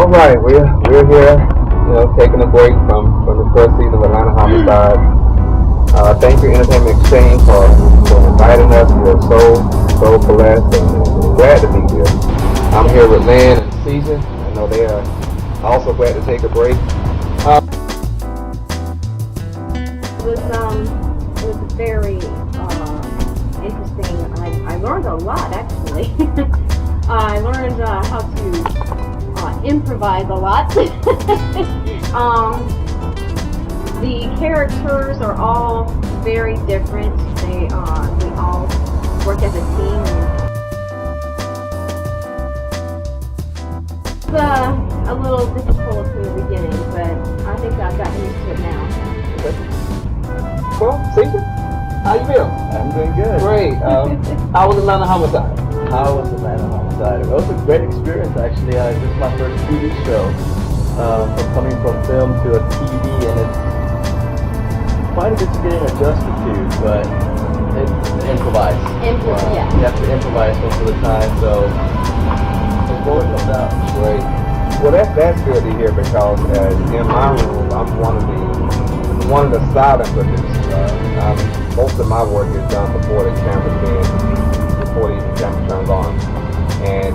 All right, we're here, taking a break from the first season of Atlanta Homicide. Thank you, Entertainment Exchange, for inviting us. We're so blessed and glad to be here. I'm here with Lynn and Caesar. I know they are also glad to take a break. It was very interesting. I learned a lot, actually. I learned how to improvise a lot. The characters are all very different. We all work as a team. It's a little difficult in the beginning, but I think I've gotten used to it now. Okay. Cool. Caesar, how you feel? I'm doing good. Great. How was Atlanta Homicide? How was Atlanta Homicide? It was a great experience, actually. This is my first TV show. From coming from film to a TV, and it's quite a bit to getting adjusted to, but it's improvise. Yeah. You have to improvise most of the time, so it's going no doubt. Great. Well, that's good to hear, because in my room, I'm one of the silent producers. Most of my work is done before the camera turns on, and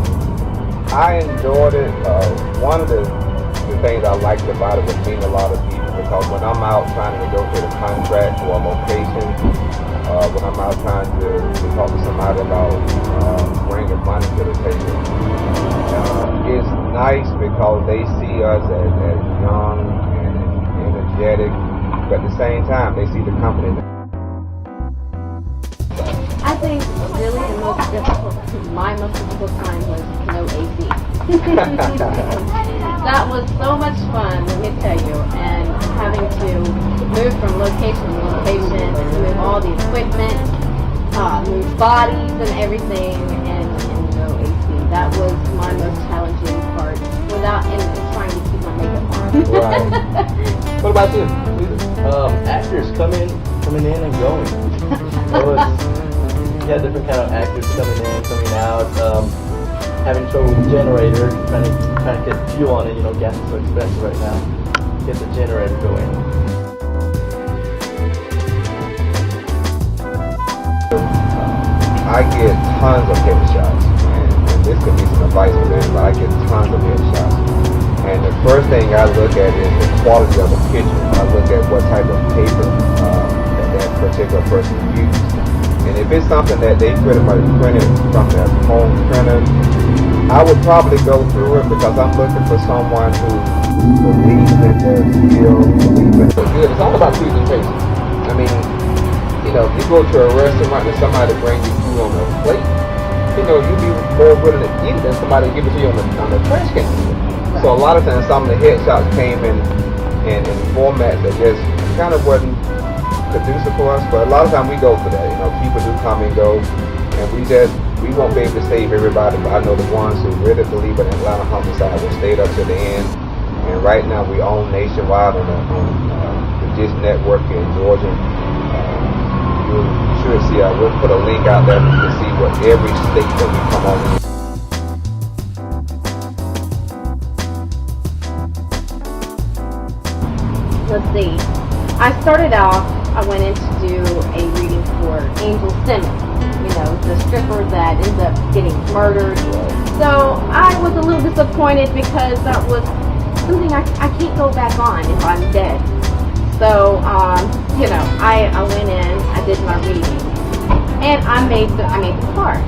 I enjoyed it. One of the things I liked about it was meeting a lot of people, because when I'm out trying to negotiate a contract or a location, when I'm out trying to talk to somebody about bringing money to the table, it's nice because they see us as young and energetic, but at the same time they see the company. I think really my most difficult time was no AC. That was so much fun, let me tell you, and having to move from location to location, and move all the equipment, move bodies and everything, and no AC. That was my most challenging part, without trying to keep my makeup on. Right. What about you? Actors coming in and going. You had different kind of actors coming in, coming out, having trouble with the generator, trying to get fuel on it. Gas is so expensive right now. Get the generator going. I get tons of headshots, and this could be some advice for them, but I get tons of headshots. And the first thing I look at is the quality of the picture. I look at what type of paper that particular person used. And if it's something that they pretty much printed from their home printer, I would probably go through it, because I'm looking for someone who believes in their skill, believes in their good. It's all about presentation. I mean, you go to a restaurant and somebody brings you food on a plate, you'd be more willing to eat it than somebody give it to you on the trash can. Right. So a lot of times some of the headshots came in formats that just kind of wasn't conducive for us, but a lot of times we go for that. People do come and go, and we won't be able to save everybody, but I know the ones who really believe in Atlanta Homicide will stay up to the end. And right now we own nationwide on the Dish Network in Georgia. You should see, we'll put a link out there to see what every state that we come on. Let's see. I started off, I went in to do a reading for Angel Simmons, the stripper that ends up getting murdered. So I was a little disappointed, because that was something I can't go back on if I'm dead. So, I went in, I did my reading, and I made the part.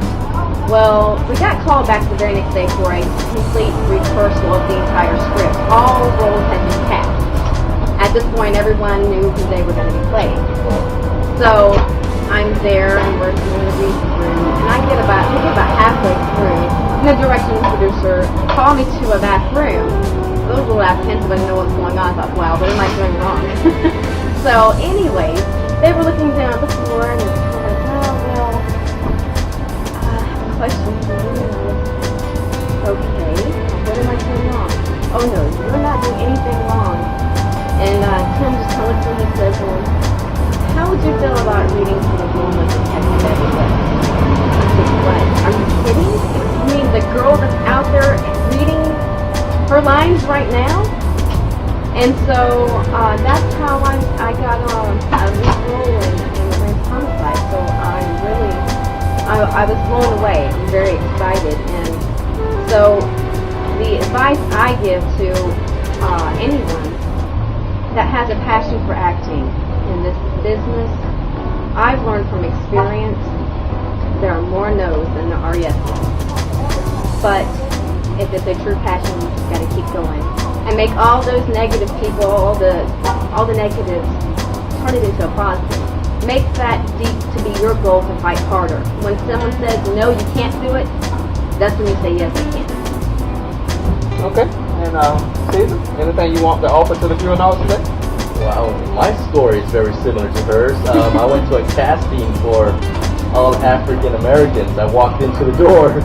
Well, we got called back the very next day for a complete rehearsal of the entire script. All roles had been cast. At this point, everyone knew who they were going to be playing. So I'm there, and we're doing the reading room, and I get about halfway through, and the director and the producer call me to a back room. A little apprehensive, I didn't know what's going on. I thought, wow, what am I doing wrong? So anyways, they were looking down at the floor, and they're like, question for you. Okay, what am I doing wrong? Oh no, you're not doing anything wrong. And Tim just kind of looked at me and says, how would you feel about reading for the woman that has never left? I said, what? Are you kidding? You mean the girl that's out there reading her lines And so that's how I got a lead role in homicide. So I was blown away. I'm very excited. And so the advice I give to anyone that has a passion for acting in this business, I've learned from experience there are more no's than there are yeses. But if it's a true passion, you just got to keep going and make all those negative people, all the negatives, turn it into a positive. Make that deep to be your goal to fight harder. When someone says no, you can't do it, that's when you say yes, I can. Okay. And Caesar, anything you want to offer to the viewing audience today? Wow, my story is very similar to hers. I went to a casting for all African Americans. I walked into the door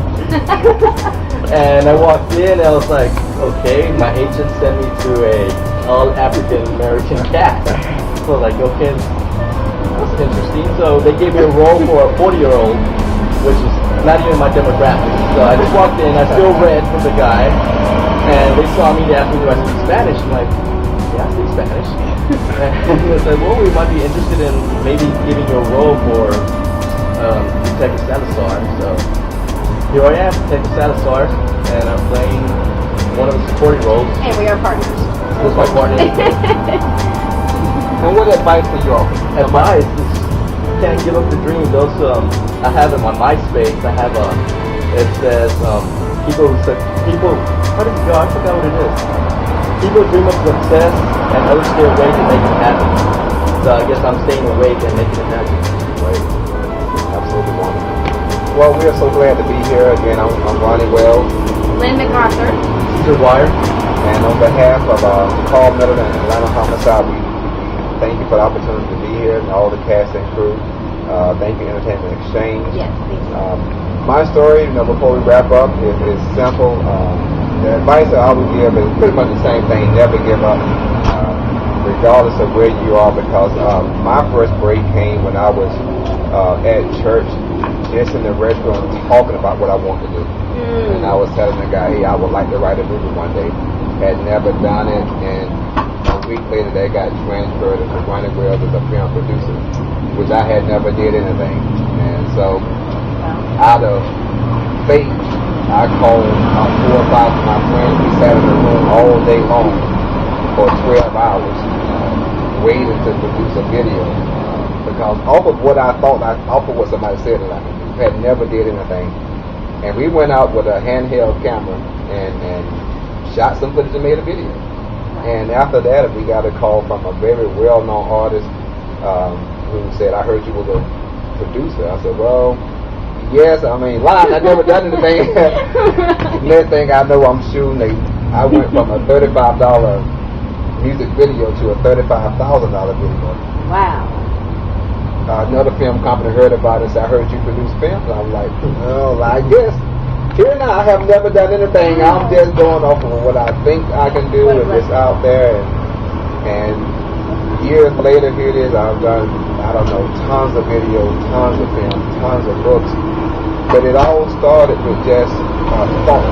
and I walked in and I was like, okay, my agent sent me to a all African American cast. So I was like, okay, that's interesting. So they gave me a role for a 40-year-old, which is not even my demographic. So I just walked in, I still read from the guy, and they saw me, they asked me, do I speak Spanish? I'm like, yeah, I speak Spanish. And they said, well, we might be interested in maybe giving you a role for Detective Salazar. So here I am, Detective Salazar, and I'm playing one of the supporting roles. And we are partners. Who's my partner? And what advice would you offer? Advice is you can't give up the dream. Those I have it on MySpace. I have it says people how does it go? I forgot what it is. People dream of success and others stay awake and make it happen. So I guess I'm staying awake and making it happen. Right. Absolutely wonderful. Well, we are so glad to be here again. I'm Ronnie Wells. Lynn MacArthur. Cedar Wire. And on behalf of Carl Miller and Atlanta Homicide, we thank you for the opportunity to be here and all the cast and crew. Thank you, Entertainment Exchange. Yes, thank you. My story, before we wrap up, is simple. The advice that I would give is pretty much the same thing. Never give up, regardless of where you are, because my first break came when I was at church, just in the restaurant, talking about what I wanted to do. And I was telling the guy, hey, I would like to write a movie one day. Had never done it, and a week later they got transferred to Ronnie Wells as a film producer, which I had never did anything. And so, out of faith, I called 4 or 5 of my friends. We sat in the room all day long for 12 hours, waiting to produce a video. Because off of what I thought, off of what somebody said that I could do, had never did anything. And we went out with a handheld camera and shot some footage and made a video. And after that, we got a call from a very well-known artist who said, I heard you were the producer. I said, well, yes, I mean, lying, I've never done anything. Next thing I know, I'm shooting I went from a $35 music video to a $35,000 video. Wow. Another film company heard about it, said, I heard you produce films. And I'm like, well, I guess. Here now, I have never done anything. I'm just going off of what I think I can do and just out there. And years later, here it is. I've done, I don't know, tons of videos, tons of films, tons of books. But it all started with just a thought.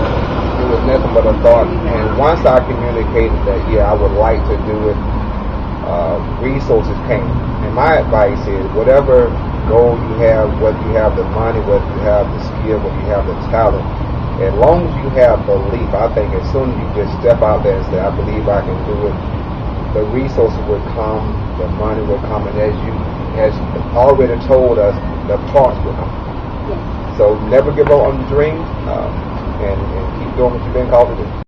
It was nothing but a thought. And once I communicated that, yeah, I would like to do it, resources came. And my advice is, whatever goal you have, whether you have the money, whether you have the skill, whether you have the talent, as long as you have belief, I think as soon as you just step out there and say, I believe I can do it, the resources will come, the money will come, and as you already told us, the parts will come. Yes. So never give up on your dream, and keep doing what you've been called to do.